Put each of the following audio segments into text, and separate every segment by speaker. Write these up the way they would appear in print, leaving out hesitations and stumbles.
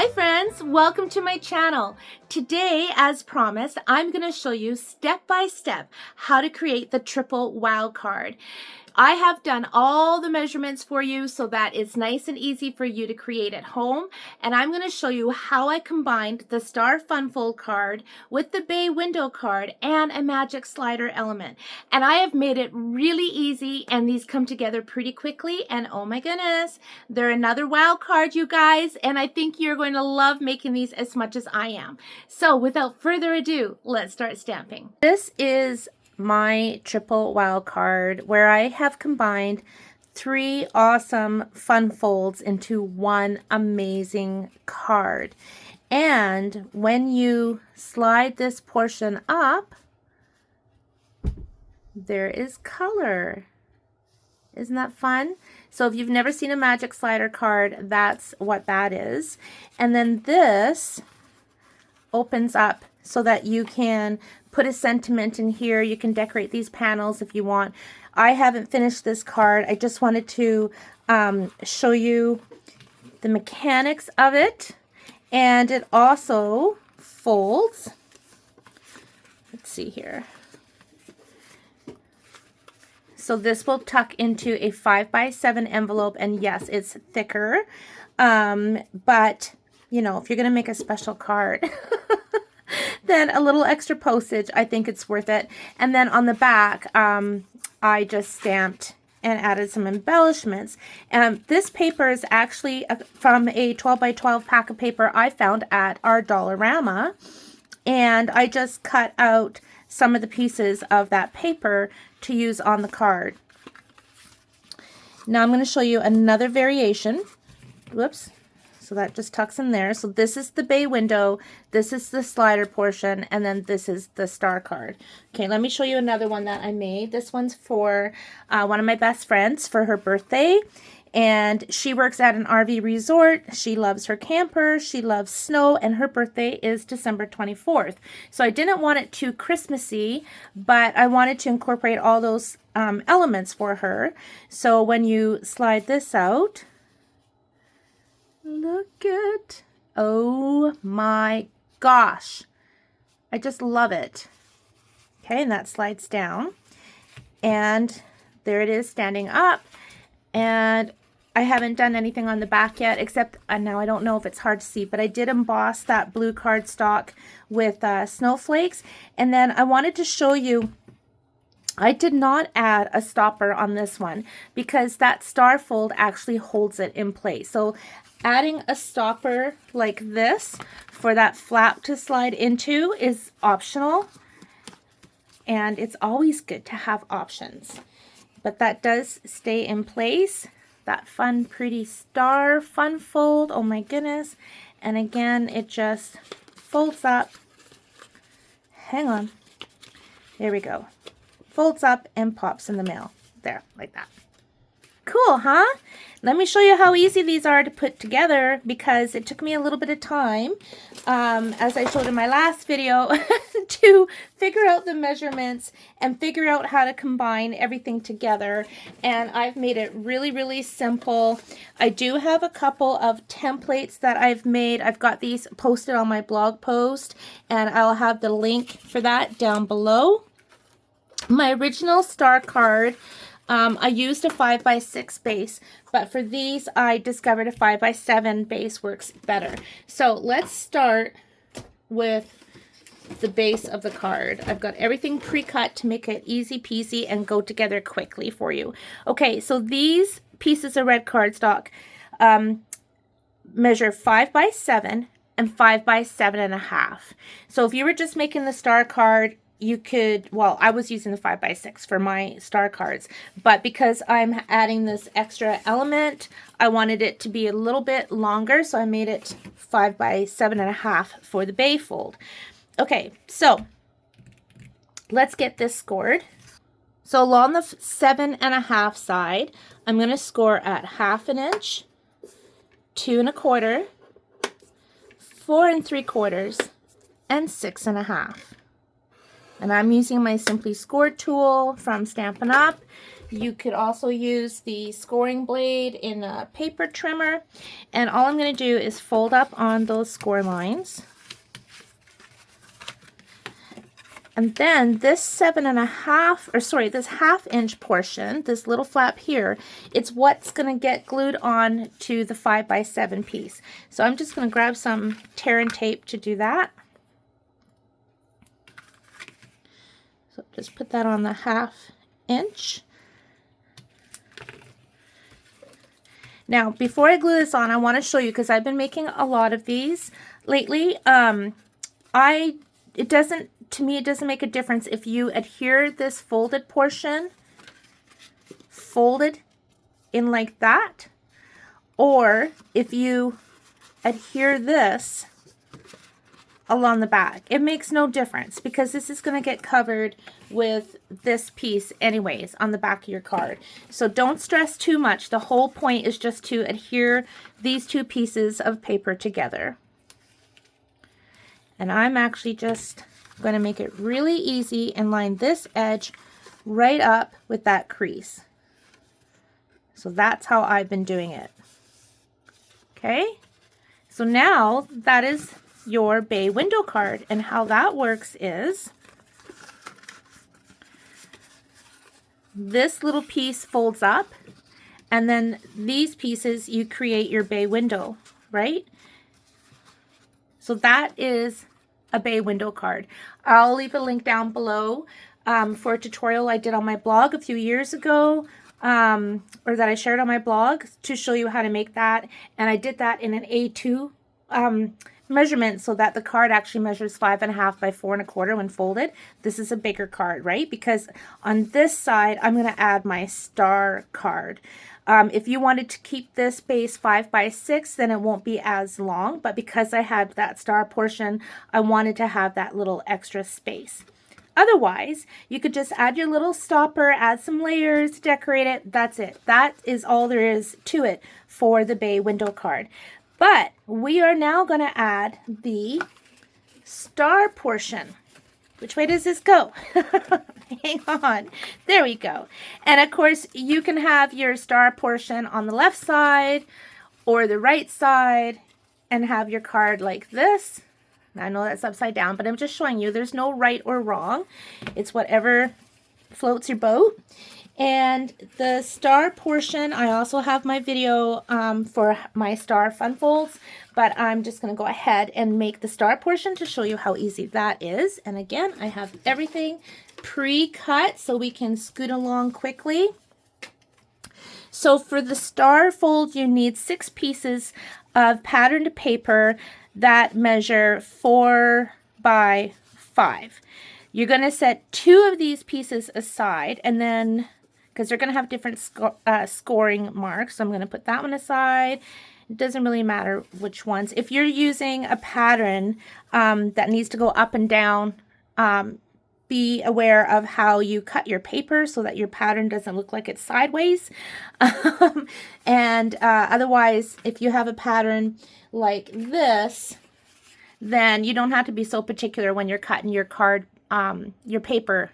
Speaker 1: Hi friends, welcome to my channel. Today, as promised, I'm going to show you step by step how to create the triple wow card. I have done all the measurements for you so that it's nice and easy for you to create at home. And I'm going to show you how I combined the Star Fun Fold card with the Bay Window card and a magic slider element. And I have made it really easy, and these come together pretty quickly. And oh my goodness, they're another wow card, you guys. And I think you're going to love making these as much as I am. So without further ado, let's start stamping. This is my triple wow card where I have combined 3 awesome fun folds into one amazing card. And when you slide this portion up, there is color. Isn't that fun? So if you've never seen a magic slider card, that's what that is. And then this opens up so that you can put a sentiment in here. You can decorate these panels if you want. I haven't finished this card. I just wanted to show you the mechanics of it. And it also folds. Let's see here. So this will tuck into a 5x7 envelope, and yes, it's thicker. But you know, if you're going to make a special card, then a little extra postage, I think it's worth it. And then on the back, I just stamped and added some embellishments. This paper is actually from a 12x12 pack of paper I found at our Dollarama. And I just cut out some of the pieces of that paper to use on the card. Now I'm going to show you another variation. Whoops. So that just tucks in there. So this is the bay window, this is the slider portion, and then this is the star card. Okay, let me show you another one that I made. This one's for one of my best friends for her birthday. And she works at an RV resort. She loves her camper. She loves snow. And her birthday is December 24th. So I didn't want it too Christmassy, but I wanted to incorporate all those elements for her. So when you slide this out, look at, oh my gosh, I just love it. Okay, and that slides down, and there it is standing up. And I haven't done anything on the back yet, except now I don't know if it's hard to see, but I did emboss that blue cardstock with snowflakes. And then I wanted to show you, I did not add a stopper on this one because that star fold actually holds it in place. So adding a stopper like this for that flap to slide into is optional, and it's always good to have options. But that does stay in place. That fun, pretty star fun fold. Oh my goodness. And again, it just folds up. Hang on. There we go. Folds up and pops in the mail. There, like that. Cool, huh? Let me show you how easy these are to put together, because it took me a little bit of time, as I showed in my last video, to figure out the measurements and figure out how to combine everything together. And I've made it really, really simple. I do have a couple of templates that I've made. I've got these posted on my blog post, and I'll have the link for that down below. My original star card, I used a 5x6 base, but for these I discovered a 5x7 base works better. So let's start with the base of the card. I've got everything pre-cut to make it easy peasy and go together quickly for you. Okay, so these pieces of red cardstock measure 5x7 and 5x7.5. So if you were just making the star card, you could, well, I was using the 5x6 for my star cards, but because I'm adding this extra element, I wanted it to be a little bit longer, so I made it 5x7.5 for the bay fold. Okay, so let's get this scored. So along the 7.5 side, I'm going to score at 1/2 inch, 2 1/4, 4 3/4, and 6.5. And I'm using my Simply Score tool from Stampin' Up. You could also use the scoring blade in a paper trimmer. And all I'm going to do is fold up on those score lines. And then this 7.5, or sorry, this 1/2 inch portion, this little flap here, it's what's going to get glued on to the 5x7 piece. So I'm just going to grab some tear and tape to do that. So just put that on the 1/2 inch. Now, before I glue this on, I want to show you, because I've been making a lot of these lately. To me, it doesn't make a difference if you adhere this folded portion, folded in like that, or if you adhere this along the back. It makes no difference, because this is going to get covered with this piece anyways on the back of your card. So don't stress too much. The whole point is just to adhere these two pieces of paper together. And I'm actually just going to make it really easy and line this edge right up with that crease. So that's how I've been doing it. Okay, so now that is your bay window card, and how that works is this little piece folds up, and then these pieces you create your bay window, right? So that is a bay window card. I'll leave a link down below for a tutorial I did on my blog a few years ago, or that I shared on my blog, to show you how to make that. And I did that in an A2 measurement, so that the card actually measures 5.5 by 4.25 when folded. This is a bigger card, right? Because on this side, I'm going to add my star card. If you wanted to keep this base 5x6, then it won't be as long, but because I had that star portion, I wanted to have that little extra space. Otherwise, you could just add your little stopper, add some layers, decorate it. That's it. That is all there is to it for the bay window card. But we are now going to add the star portion. Which way does this go? Hang on. There we go. And of course, you can have your star portion on the left side or the right side and have your card like this. I know that's upside down, but I'm just showing you there's no right or wrong. It's whatever floats your boat. And the star portion, I also have my video for my star fun folds, but I'm just going to go ahead and make the star portion to show you how easy that is. And again, I have everything pre-cut so we can scoot along quickly. So for the star fold, you need 6 pieces of patterned paper that measure 4 by 5. You're going to set 2 of these pieces aside, and then, because they're going to have different scoring marks, so I'm going to put that one aside. It doesn't really matter which ones. If you're using a pattern that needs to go up and down, be aware of how you cut your paper so that your pattern doesn't look like it's sideways. Otherwise, if you have a pattern like this, then you don't have to be so particular when you're cutting your card, your paper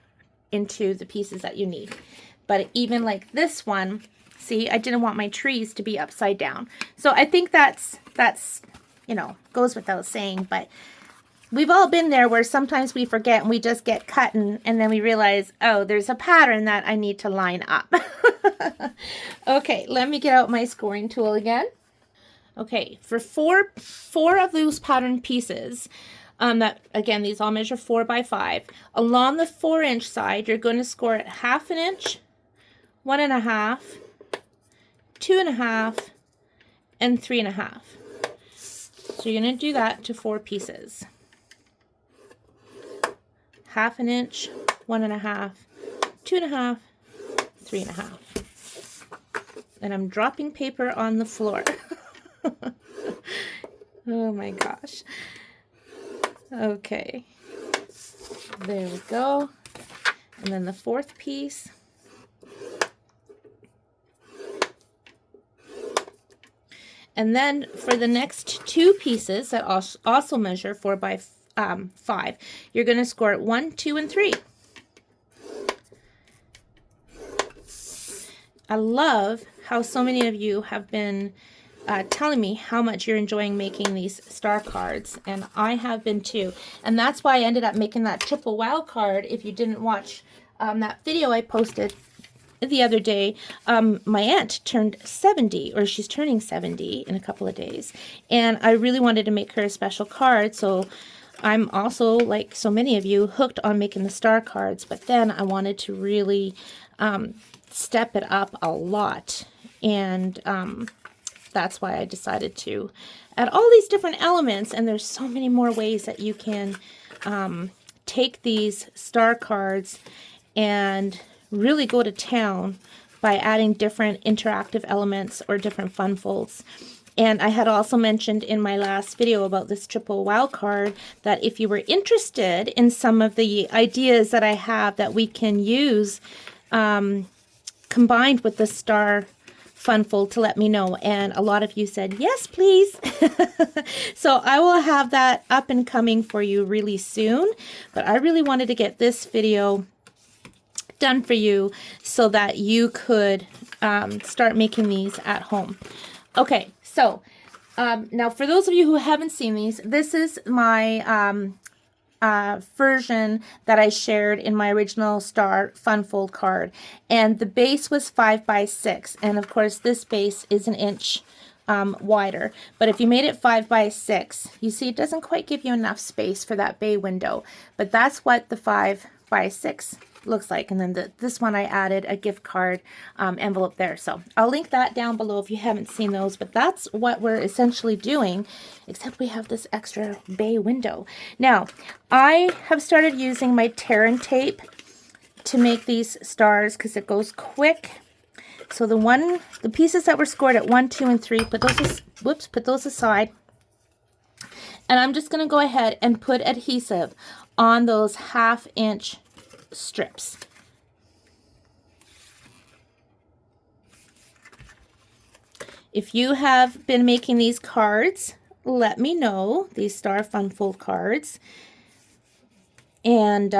Speaker 1: into the pieces that you need. But even like this one, see, I didn't want my trees to be upside down. So I think that's you know, goes without saying, but we've all been there where sometimes we forget and we just get cutting, and then we realize, oh, there's a pattern that I need to line up. Okay, let me get out my scoring tool again. Okay, for four of those pattern pieces, that again, these all measure 4 by 5. Along the 4-inch side, you're going to score it 1/2 inch, 1.5, 2.5, and 3.5. So you're going to do that to 4 pieces. 1/2 inch, 1.5, 2.5, 3.5. And I'm dropping paper on the floor. Oh my gosh. Okay. There we go. And then the 4th piece. And then for the next 2 pieces that also measure 4 by 5, you're going to score it 1, 2, and 3. I love how so many of you have been telling me how much you're enjoying making these star cards, and I have been too. And that's why I ended up making that triple wow card. If you didn't watch that video I posted the other day, my aunt turned 70, or she's turning 70 in a couple of days, and I really wanted to make her a special card. So I'm also, like so many of you, hooked on making the star cards, but then I wanted to really step it up a lot, and that's why I decided to add all these different elements. And there's so many more ways that you can take these star cards and really go to town by adding different interactive elements or different fun folds. And I had also mentioned in my last video about this triple wow card that if you were interested in some of the ideas that I have that we can use combined with the star fun fold, to let me know. And a lot of you said, yes, please. So I will have that up and coming for you really soon. But I really wanted to get this video done for you so that you could start making these at home. Okay, so now for those of you who haven't seen these, this is my version that I shared in my original Star Fun Fold card, and the base was 5 by 6, and of course this base is an inch wider. But if you made it 5 by 6, you see it doesn't quite give you enough space for that bay window, but that's what the 5 by 6 looks like. And then this one I added a gift card envelope there, so I'll link that down below if you haven't seen those. But that's what we're essentially doing, except we have this extra bay window. Now I have started using my tear and tape to make these stars because it goes quick. So the pieces that were scored at 1, 2, and 3, put those aside, and I'm just going to go ahead and put adhesive on those 1/2 inch strips. If you have been making these cards, let me know, these Star Fun Fold cards. And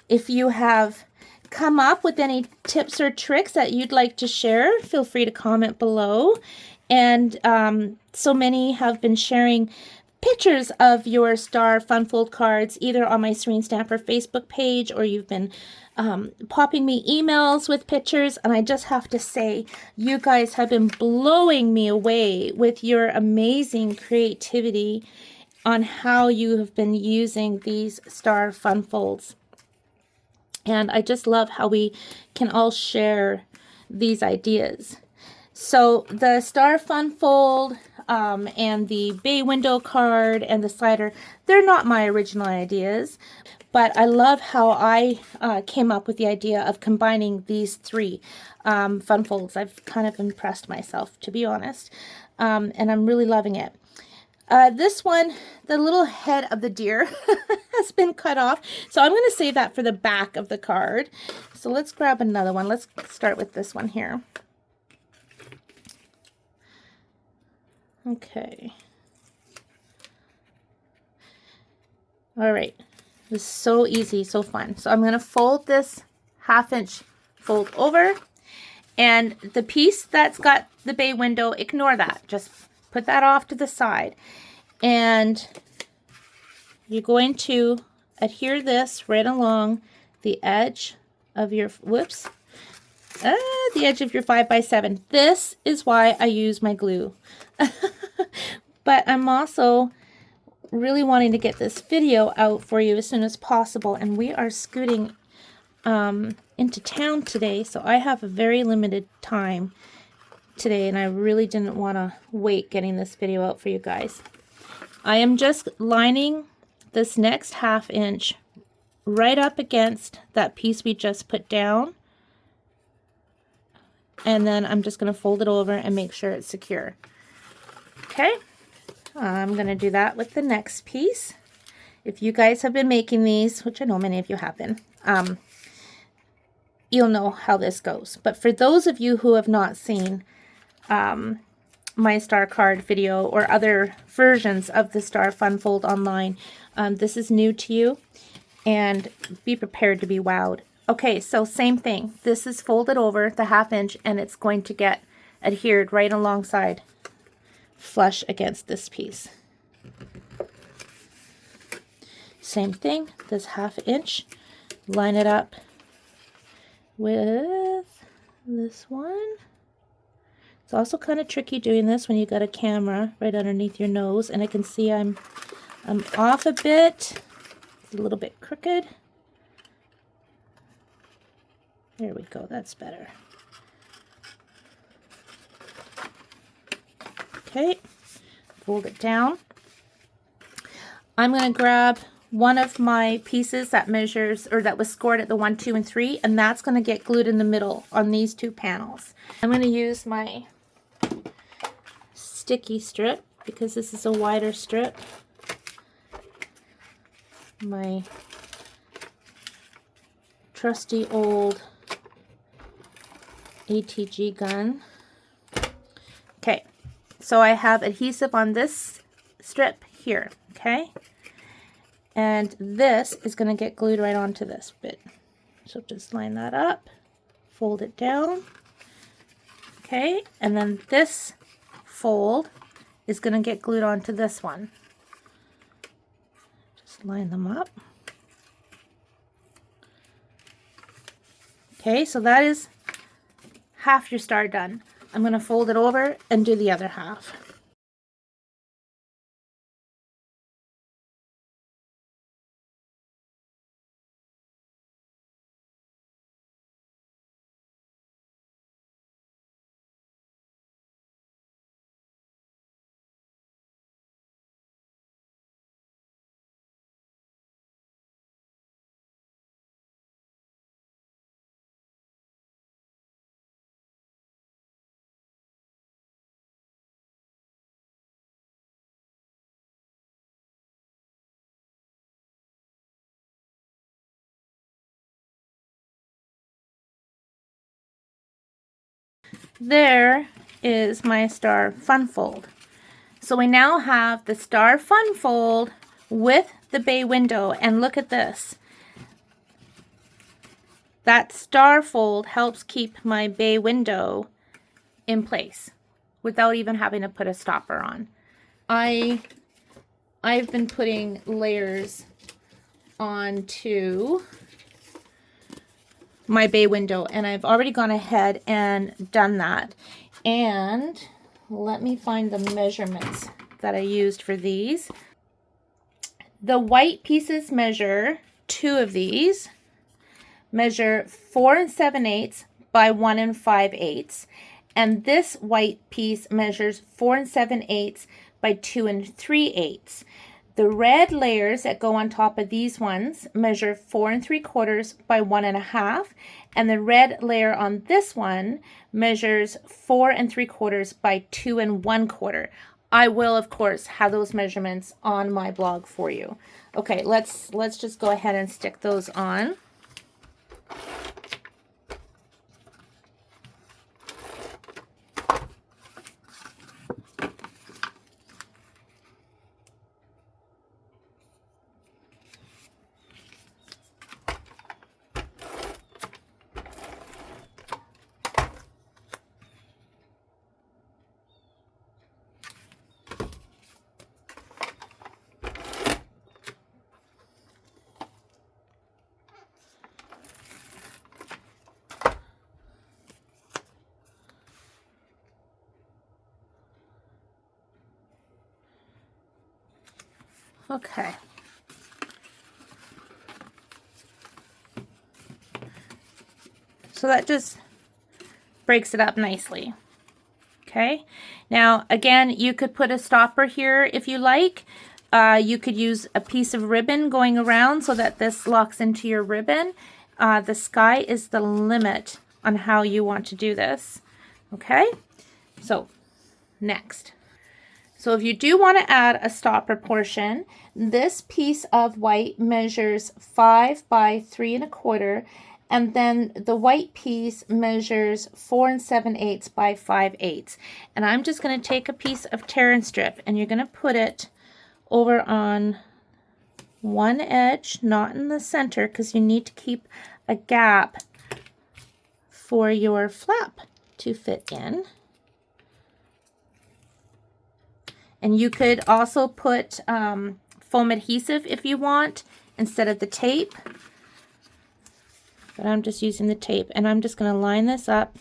Speaker 1: if you have come up with any tips or tricks that you'd like to share, feel free to comment below. And so many have been sharing pictures of your Star Fun Fold cards, either on my Serene Stamper Facebook page, or you've been popping me emails with pictures. And I just have to say, you guys have been blowing me away with your amazing creativity on how you have been using these Star Fun Folds. And I just love how we can all share these ideas. So the Star Fun Fold and the bay window card and the slider, they're not my original ideas, but I love how I came up with the idea of combining these 3 fun folds. I've kind of impressed myself, to be honest, and I'm really loving it. This one, the little head of the deer has been cut off, so I'm going to save that for the back of the card. So let's grab another one. Let's start with this one here. Okay. All right. This is so easy, so fun. So I'm going to fold this 1/2 inch fold over, and the piece that's got the bay window, ignore that. Just put that off to the side. And you're going to adhere this right along the edge of your, the edge of your 5 by 7. This is why I use my glue. But I'm also really wanting to get this video out for you as soon as possible, and we are scooting into town today, so I have a very limited time today, and I really didn't want to wait getting this video out for you guys. I am just lining this next 1/2 inch right up against that piece we just put down, and then I'm just going to fold it over and make sure it's secure. Okay, I'm going to do that with the next piece. If you guys have been making these, which I know many of you have been, you'll know how this goes. But for those of you who have not seen my star card video or other versions of the Star Fun Fold online, this is new to you, and be prepared to be wowed. Okay, so same thing. This is folded over the 1/2 inch and it's going to get adhered right alongside, flush against this piece. Same thing, this 1/2 inch, line it up with this one. It's also kind of tricky doing this when you got a camera right underneath your nose, and I can see I'm off a bit. It's a little bit crooked. There we go, that's better. Okay, fold it down. I'm going to grab one of my pieces that measures, or that was scored at the 1, 2, and 3, and that's going to get glued in the middle on these 2 panels. I'm going to use my sticky strip because this is a wider strip. My trusty old ATG gun. Okay, so I have adhesive on this strip here, okay? And this is going to get glued right onto this bit. So just line that up, fold it down, okay? And then this fold is going to get glued onto this one. Just line them up. Okay, so that is half your star done. I'm going to fold it over and do the other half. There is my star fun fold. So we now have the star fun fold with the bay window, and look at this. That star fold helps keep my bay window in place without even having to put a stopper on. I've been putting layers onto my bay window, and I've already gone ahead and done that. And let me find the measurements that I used for these. The white pieces measure, 2 of these measure 4 7/8 by 1 5/8, and this white piece measures 4 7/8 by 2 3/8. The red layers that go on top of these ones measure 4 3/4 by 1 1/2, and the red layer on this one measures 4 3/4 by 2 1/4. I will, of course, have those measurements on my blog for you. Okay, let's just go ahead and stick those on. Okay. So that just breaks it up nicely. Okay. Now, again, you could put a stopper here if you like. You could use a piece of ribbon going around so that this locks into your ribbon. The sky is the limit on how you want to do this. Okay. So, next. So if you do want to add a stopper portion, this piece of white measures 5 by 3 1/4, and then the white piece measures 4 7/8 by 5/8. And I'm just going to take a piece of tear and strip, and you're going to put it over on one edge, not in the center, because you need to keep a gap for your flap to fit in. And you could also put foam adhesive if you want instead of the tape. But I'm just using the tape, and I'm just going to line this up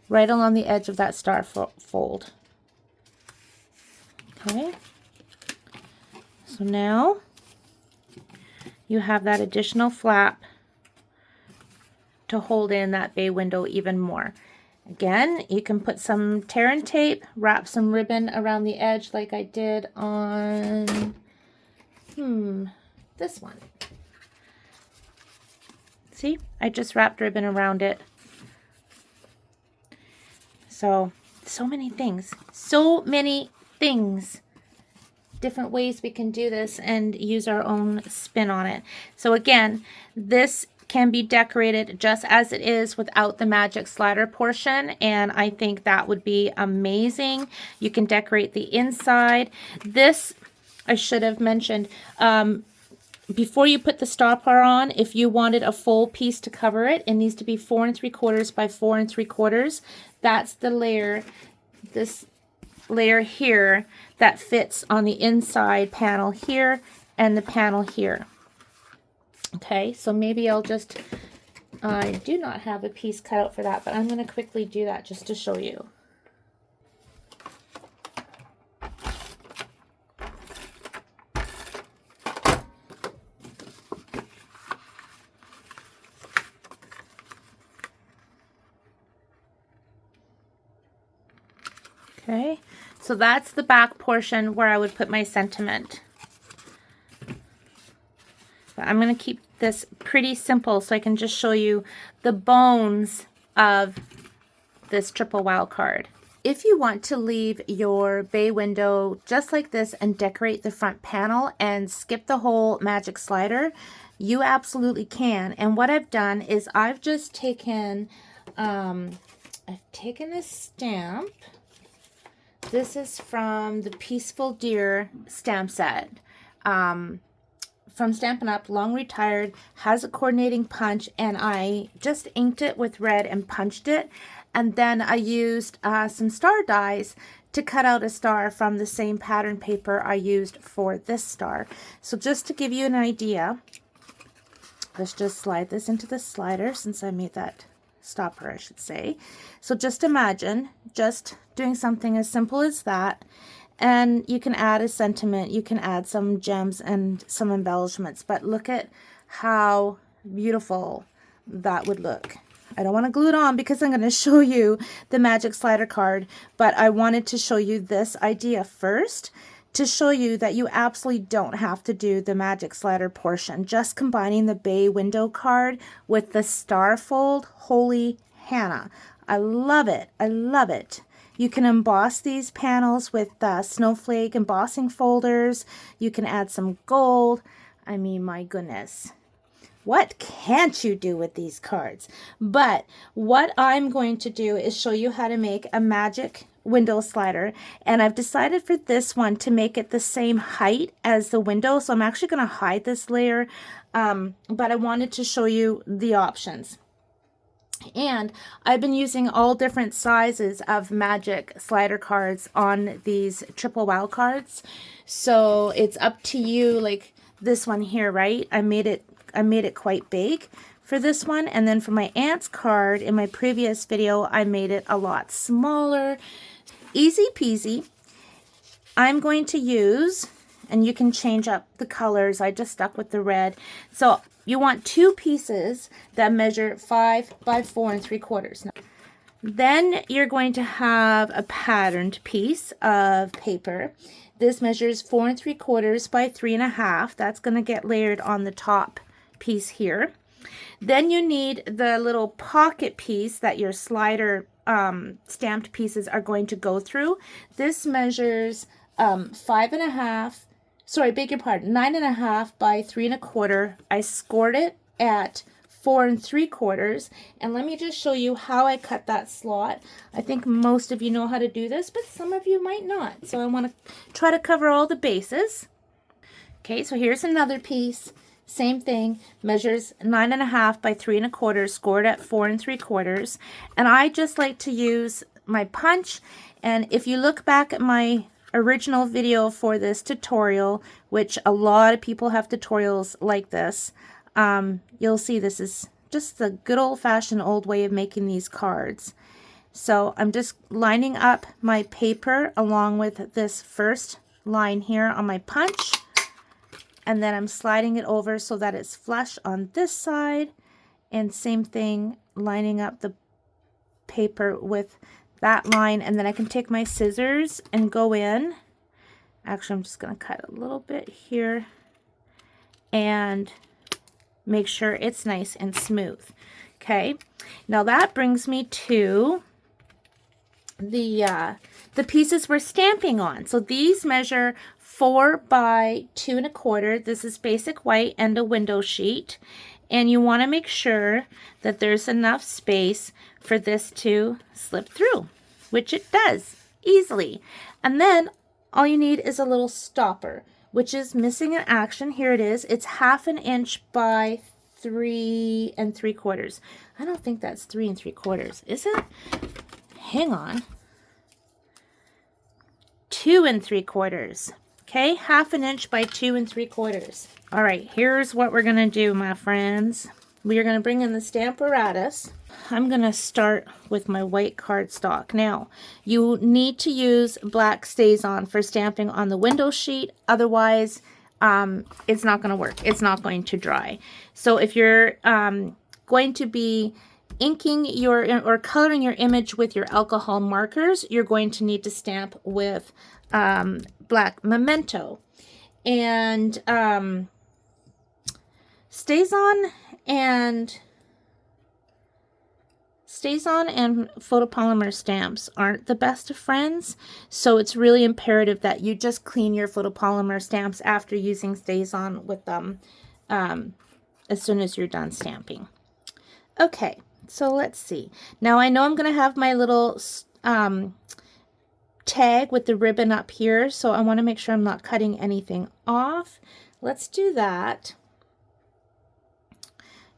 Speaker 1: right along the edge of that star fold. Okay. So now you have that additional flap to hold in that bay window even more. Again, you can put some tear and tape, wrap some ribbon around the edge like I did on this one. See, I just wrapped ribbon around it. So many things. So many things. Different ways we can do this and use our own spin on it. So again, this can be decorated just as it is without the magic slider portion, and I think that would be amazing. You can decorate the inside. This, I should have mentioned, before you put the stopper on, if you wanted a full piece to cover it, it needs to be 4 3/4 by 4 3/4. That's the layer, this layer here, that fits on the inside panel here and the panel here. Okay, so maybe I'll just, I do not have a piece cut out for that, but I'm going to quickly do that just to show you. Okay, so that's the back portion where I would put my sentiment. But I'm going to keep this pretty simple so I can just show you the bones of this triple wild card. If you want to leave your bay window just like this and decorate the front panel and skip the whole magic slider, you absolutely can. And what I've done is I've just taken, a stamp. This is from the Peaceful Deer stamp set. From Stampin' Up, long retired, has a coordinating punch, and I just inked it with red and punched it, and then I used some star dies to cut out a star from the same pattern paper I used for this star. So just to give you an idea, let's just slide this into the slider since I made that stopper, I should say. So just imagine just doing something as simple as that. And you can add a sentiment, you can add some gems and some embellishments, but look at how beautiful that would look. I don't want to glue it on because I'm going to show you the magic slider card, but I wanted to show you this idea first to show you that you absolutely don't have to do the magic slider portion. Just combining the bay window card with the star fold, holy Hannah. I love it. I love it. You can emboss these panels with snowflake embossing folders. You can add some gold. I mean, my goodness. What can't you do with these cards? But what I'm going to do is show you how to make a magic window slider. And I've decided for this one to make it the same height as the window. So I'm actually going to hide this layer. But I wanted to show you the options. And I've been using all different sizes of magic slider cards on these triple wild cards. So it's up to you, like this one here, right? I made it quite big for this one. And then for my aunt's card in my previous video, I made it a lot smaller. Easy peasy. I'm going to use, and you can change up the colors. I just stuck with the red. So you want 2 pieces that measure 5 by 4 3/4. Then you're going to have a patterned piece of paper. This measures 4 3/4 by 3.5. That's going to get layered on the top piece here. Then you need the little pocket piece that your slider stamped pieces are going to go through. This measures 5.5. Sorry, beg your pardon, 9.5 by 3 1/4. I scored it at 4 3/4. And let me just show you how I cut that slot. I think most of you know how to do this, but some of you might not. So I want to try to cover all the bases. Okay, so here's another piece. Same thing, measures 9.5 by 3.25, scored at 4 3/4. And I just like to use my punch. And if you look back at my original video for this tutorial, which a lot of people have tutorials like this, you'll see this is just the good old-fashioned old way of making these cards. So I'm just lining up my paper along with this first line here on my punch, and then I'm sliding it over so that it's flush on this side, and same thing, lining up the paper with that line. And then I can take my scissors and go in. Actually, I'm just going to cut a little bit here and make sure it's nice and smooth. Okay, now that brings me to the pieces we're stamping on. So these measure 4 by 2.25. This is basic white and a window sheet. And you want to make sure that there's enough space for this to slip through, which it does easily. And then all you need is a little stopper, which is missing in action. Here it is. It's 1/2 inch by 3 3/4. I don't think that's 3 3/4, is it? Hang on. 2 3/4. Okay, 1/2 inch by 2 3/4. All right, here's what we're gonna do, my friends. We are gonna bring in the Stamparatus. I'm gonna start with my white cardstock. Now, you need to use black StazOn for stamping on the window sheet. Otherwise, it's not gonna work. It's not going to dry. So if you're going to be inking or coloring your image with your alcohol markers, you're going to need to stamp with black Memento. And StazOn and photopolymer stamps aren't the best of friends, so it's really imperative that you just clean your photopolymer stamps after using StazOn with them as soon as you're done stamping. Okay, so let's see. Now I know I'm going to have my little tag with the ribbon up here, so I want to make sure I'm not cutting anything off. Let's do that.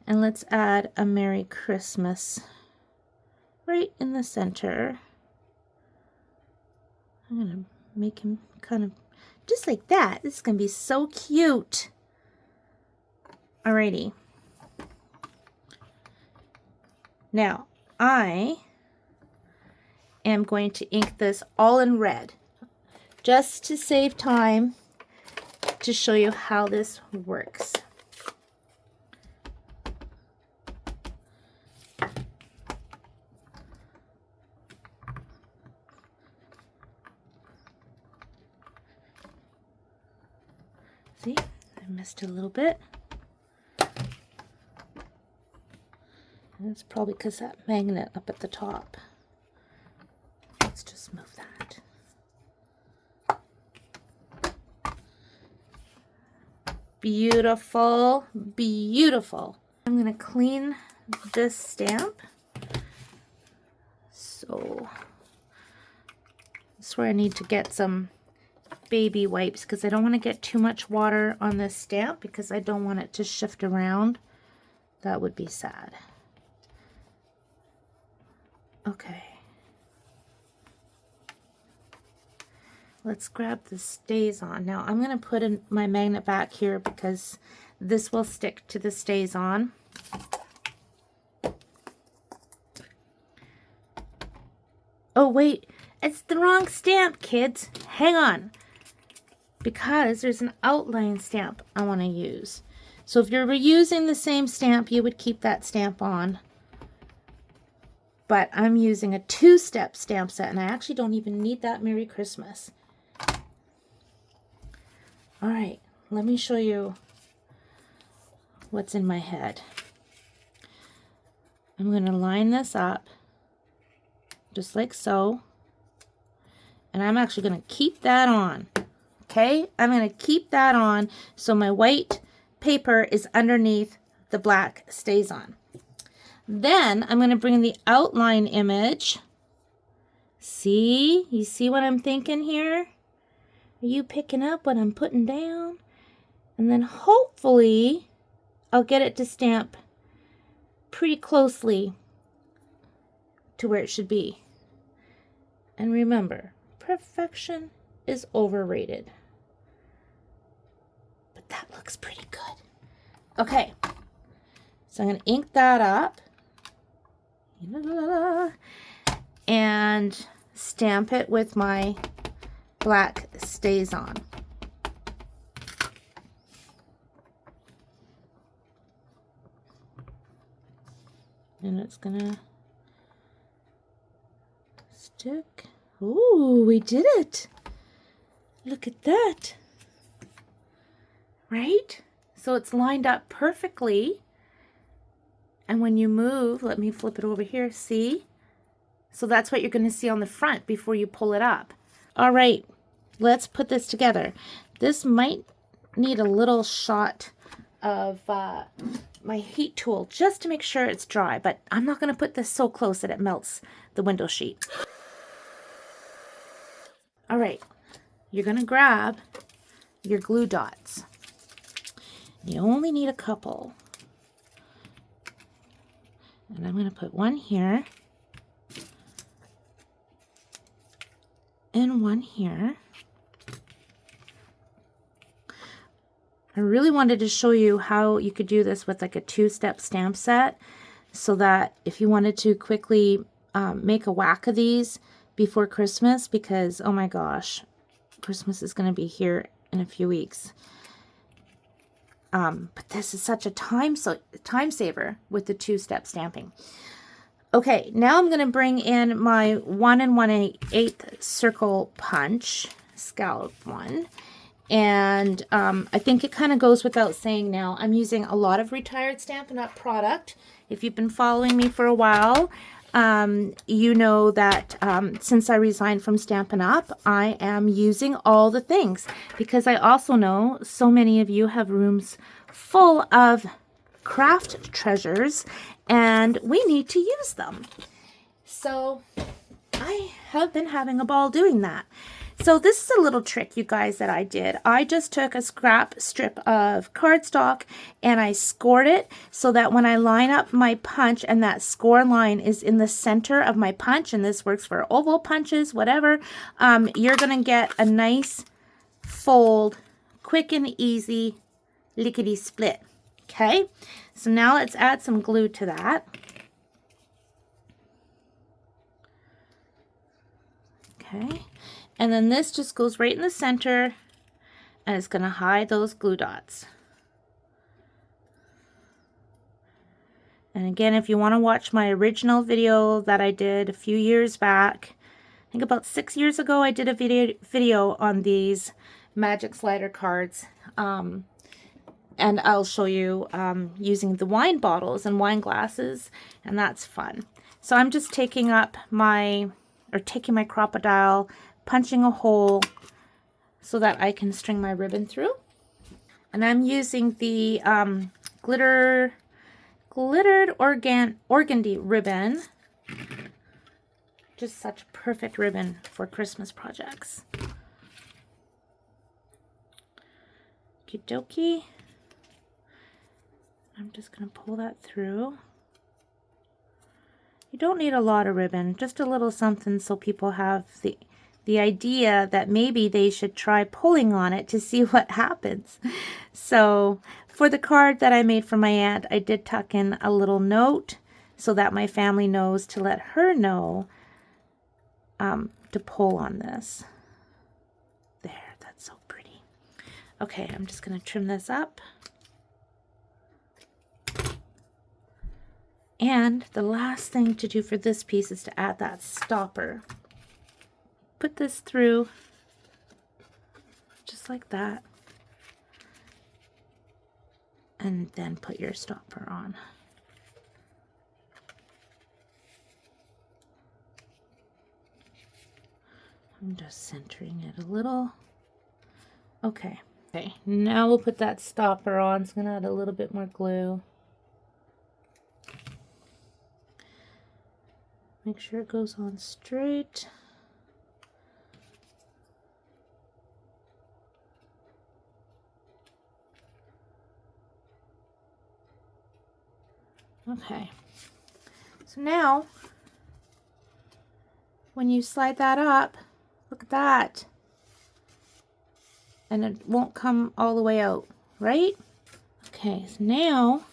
Speaker 1: And let's add a Merry Christmas right in the center. I'm going to make him kind of just like that. This is going to be so cute. Alrighty. Now, I am going to ink this all in red, just to save time to show you how this works. See, I missed a little bit. And it's probably because that magnet up at the top. Let's just move that. Beautiful, beautiful. I'm going to clean this stamp. So this is where I need to get some baby wipes, because I don't want to get too much water on this stamp, because I don't want it to shift around. That would be sad. Okay. Let's grab the StazOn. Now I'm going to put in my magnet back here because this will stick to the StazOn. Oh wait, it's the wrong stamp, kids. Hang on. Because there's an outline stamp I want to use. So if you're reusing the same stamp, you would keep that stamp on. But I'm using a 2-step stamp set, and I actually don't even need that Merry Christmas. All right, let me show you what's in my head. I'm going to line this up just like so. And I'm actually going to keep that on. Okay, I'm going to keep that on so my white paper is underneath the black StazOn. Then I'm going to bring the outline image. See? You see what I'm thinking here? Are you picking up what I'm putting down? And then hopefully I'll get it to stamp pretty closely to where it should be. And remember, perfection is overrated. But that looks pretty good. Okay, so I'm going to ink that up and stamp it with my black Stays On. And it's gonna stick. Ooh, we did it. Look at that. Right? So it's lined up perfectly. And when you move, let me flip it over here, see? So that's what you're gonna see on the front before you pull it up. All right, let's put this together. This might need a little shot of my heat tool just to make sure it's dry, but I'm not going to put this so close that it melts the window sheet. All right, you're going to grab your glue dots. You only need a couple. And I'm going to put one here and one here. I really wanted to show you how you could do this with like a two-step stamp set, so that if you wanted to quickly make a whack of these before Christmas, because oh my gosh, Christmas is going to be here in a few weeks. But this is such a time saver with the two-step stamping. Okay, now I'm going to bring in my 1 1/8 circle punch, scallop one. And I think it kind of goes without saying now, I'm using a lot of retired Stampin' Up! Product. If you've been following me for a while, you know that since I resigned from Stampin' Up!, I am using all the things, because I also know so many of you have rooms full of craft treasures and we need to use them. So I have been having a ball doing that. So this is a little trick, you guys, that I did. I just took a scrap strip of cardstock and I scored it so that when I line up my punch and that score line is in the center of my punch, and this works for oval punches, whatever, you're going to get a nice fold, quick and easy, lickety split. Okay, so now let's add some glue to that. Okay. And then this just goes right in the center and it's going to hide those glue dots. And again, if you want to watch my original video that I did a few years back, I think about 6 years ago, I did a video on these magic slider cards. And I'll show you using the wine bottles and wine glasses, and that's fun. So I'm just taking my crocodile, punching a hole so that I can string my ribbon through. And I'm using the glittered organdy ribbon. Just such a perfect ribbon for Christmas projects. Okie dokie. I'm just going to pull that through. You don't need a lot of ribbon, just a little something so people have the idea that maybe they should try pulling on it to see what happens. So for the card that I made for my aunt, I did tuck in a little note so that my family knows to let her know to pull on this. There, that's so pretty. Okay, I'm just going to trim this up. And the last thing to do for this piece is to add that stopper. Put this through just like that, and then put your stopper on. I'm just centering it a little. Okay, now we'll put that stopper on. It's gonna add a little bit more glue. Make sure it goes on straight. Okay. So now, when you slide that up, look at that. And it won't come all the way out, right? Okay, so now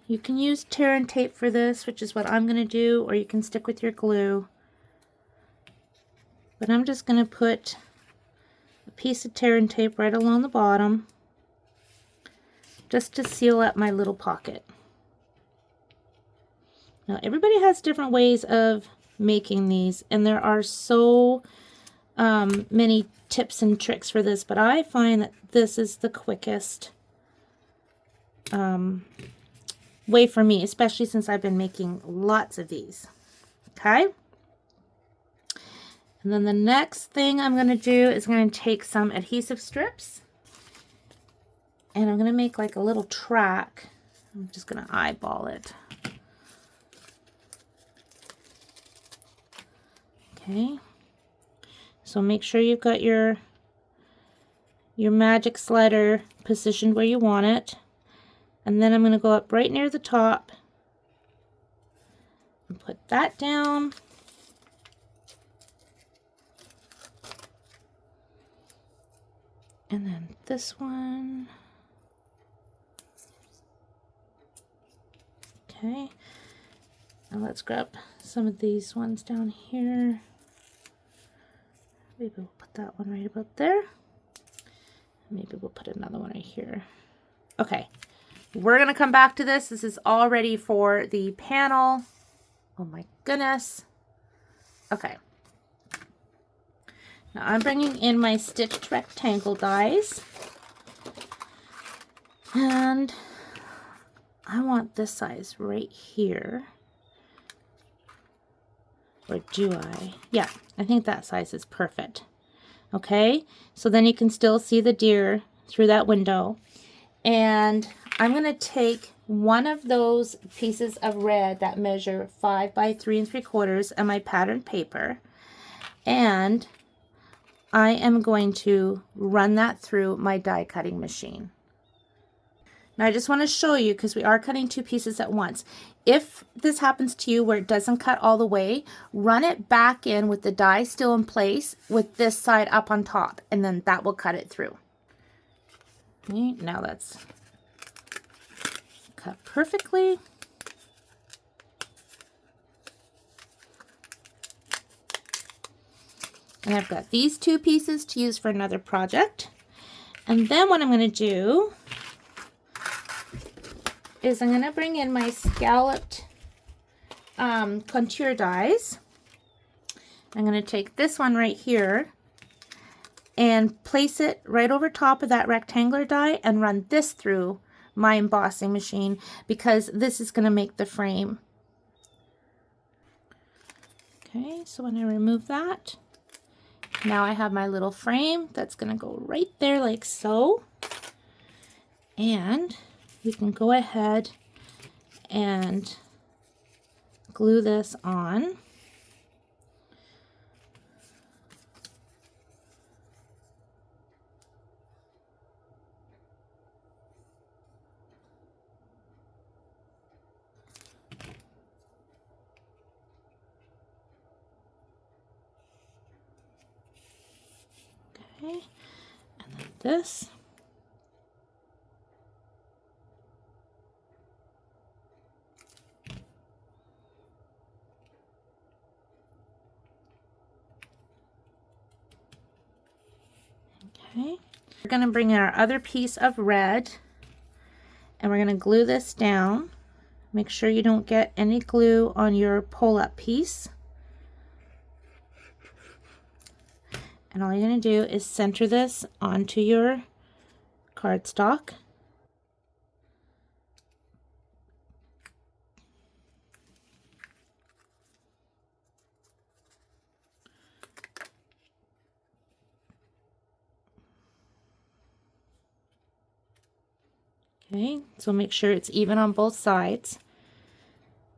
Speaker 1: you can use tear and tape for this, which is what I'm going to do, or you can stick with your glue. But I'm just going to put a piece of tear and tape right along the bottom, just to seal up my little pocket. Now everybody has different ways of making these, and there are so many tips and tricks for this, but I find that this is the quickest way for me, especially since I've been making lots of these. Okay. And then the next thing I'm going to do is I'm going to take some adhesive strips and I'm going to make like a little track. I'm just going to eyeball it. Okay. So make sure you've got your magic slider positioned where you want it. And then I'm going to go up right near the top and put that down. And then this one. Okay. Now let's grab some of these ones down here. Maybe we'll put that one right about there. Maybe we'll put another one right here. Okay. We're going to come back to this. This is all ready for the panel. Oh my goodness. Okay. Now I'm bringing in my stitched rectangle dies. And I want this size right here. Or do I? Yeah, I think that size is perfect. Okay, so then you can still see the deer through that window. And I'm going to take one of those pieces of red that measure 5 by 3 3/4 and my pattern paper. And I am going to run that through my die cutting machine. Now I just want to show you, because we are cutting 2 pieces at once. If this happens to you where it doesn't cut all the way, run it back in with the die still in place with this side up on top, and then that will cut it through. Okay, now that's cut perfectly. And I've got these 2 pieces to use for another project. And then what I'm going to do is I'm going to bring in my scalloped contour dies. I'm going to take this one right here and place it right over top of that rectangular die and run this through my embossing machine, because this is going to make the frame. Okay, so when I remove that, now I have my little frame that's going to go right there like so. And we can go ahead and glue this on. Okay, and then this. Okay, we're going to bring in our other piece of red and we're going to glue this down. Make sure you don't get any glue on your pull-up piece. And all you're going to do is center this onto your cardstock. Okay, so make sure it's even on both sides.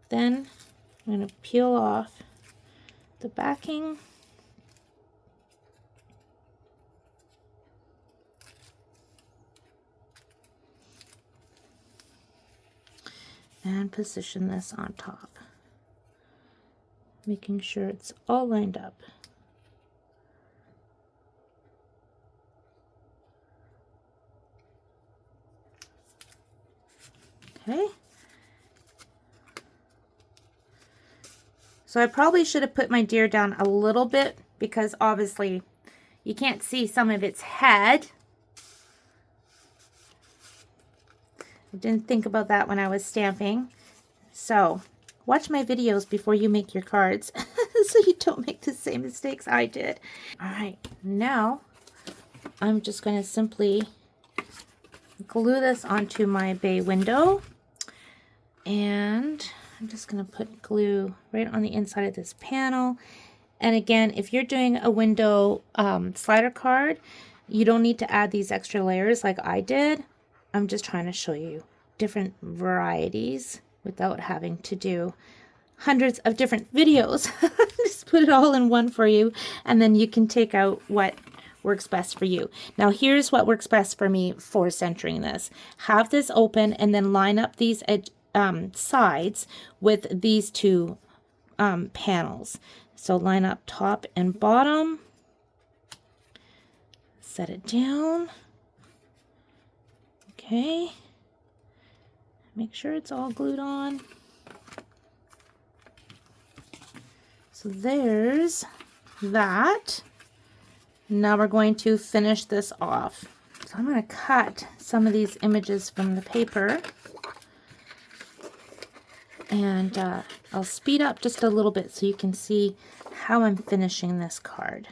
Speaker 1: Then I'm going to peel off the backing. and position this on top, making sure it's all lined up. Okay. So I probably should have put my deer down a little bit because obviously you can't see some of its head. I didn't think about that when I was stamping. So watch my videos before you make your cards so you don't make the same mistakes I did. All right, now I'm just going to simply glue this onto my bay window, and I'm just going to put glue right on the inside of this panel. And again, if you're doing a window slider card, you don't need to add these extra layers like I did. I'm just trying to show you different varieties without having to do hundreds of different videos. Just put it all in one for you, and then you can take out what works best for you. Now here's what works best for me for centering this. Have this open and then line up these sides with these two panels. So line up top and bottom, set it down. Okay, make sure it's all glued on. So there's that. Now we're going to finish this off. So I'm going to cut some of these images from the paper, and I'll speed up just a little bit so you can see how I'm finishing this card.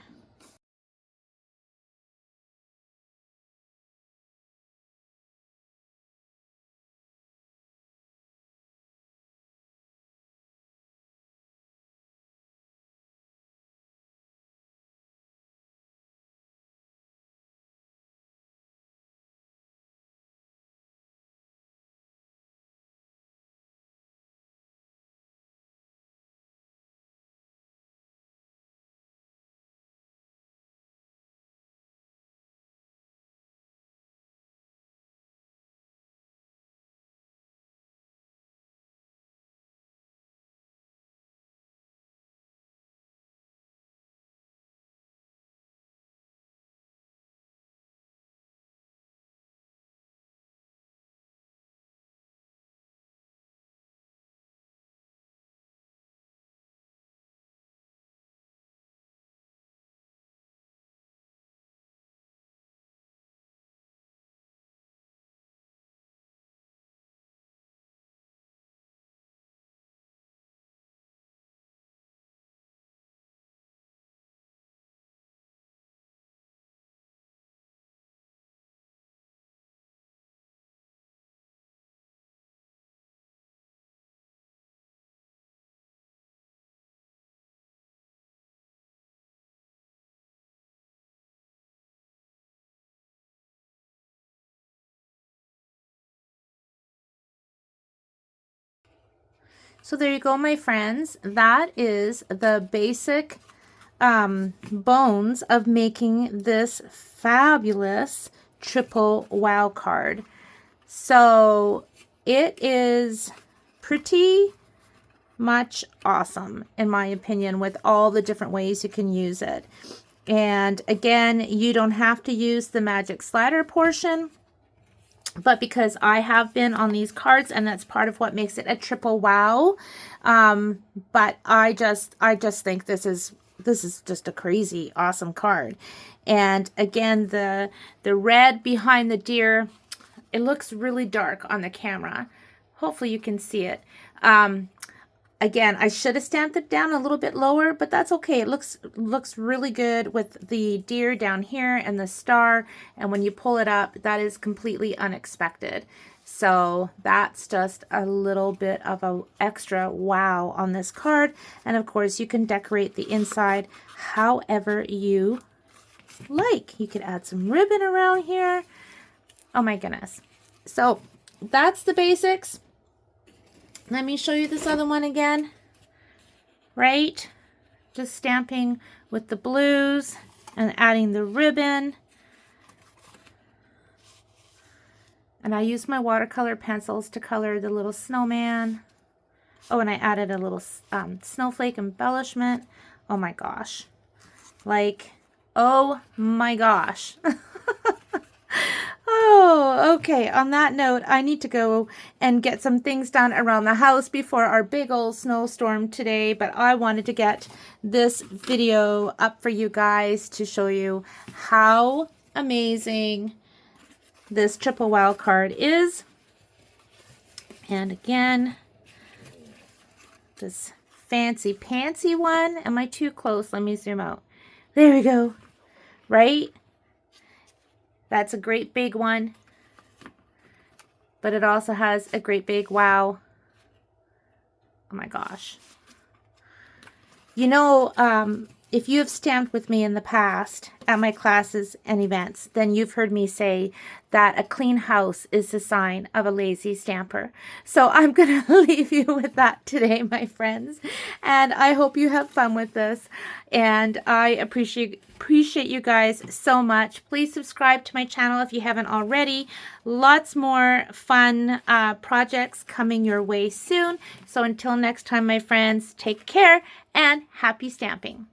Speaker 1: So there you go, my friends. That is the basic bones of making this fabulous triple wow card. So it is pretty much awesome, in my opinion, with all the different ways you can use it. And again, you don't have to use the magic slider portion, but because I have been on these cards, and that's part of what makes it a triple wow. But I just think this is just a crazy awesome card. And again, the red behind the deer, it looks really dark on the camera. Hopefully you can see it. Again, I should have stamped it down a little bit lower, but that's okay. It looks really good with the deer down here and the star. And when you pull it up, that is completely unexpected. So that's just a little bit of an extra wow on this card. And of course, you can decorate the inside however you like. You could add some ribbon around here. Oh my goodness. So that's the basics. Let me show you this other one again. Right? Just stamping with the blues and adding the ribbon. And I used my watercolor pencils to color the little snowman. Oh, and I added a little snowflake embellishment. Oh my gosh. Like, oh my gosh. Oh, okay. On that note, I need to go and get some things done around the house before our big old snowstorm today. But I wanted to get this video up for you guys to show you how amazing this triple wild card is. And again, this fancy pantsy one. Am I too close? Let me zoom out. There we go. Right? That's a great big one. But it also has a great big wow. Oh my gosh. You know, if you have stamped with me in the past at my classes and events, then you've heard me say that a clean house is the sign of a lazy stamper. So I'm going to leave you with that today, my friends. And I hope you have fun with this. And I appreciate you guys so much. Please subscribe to my channel if you haven't already. Lots more fun projects coming your way soon. So until next time, my friends, take care and happy stamping.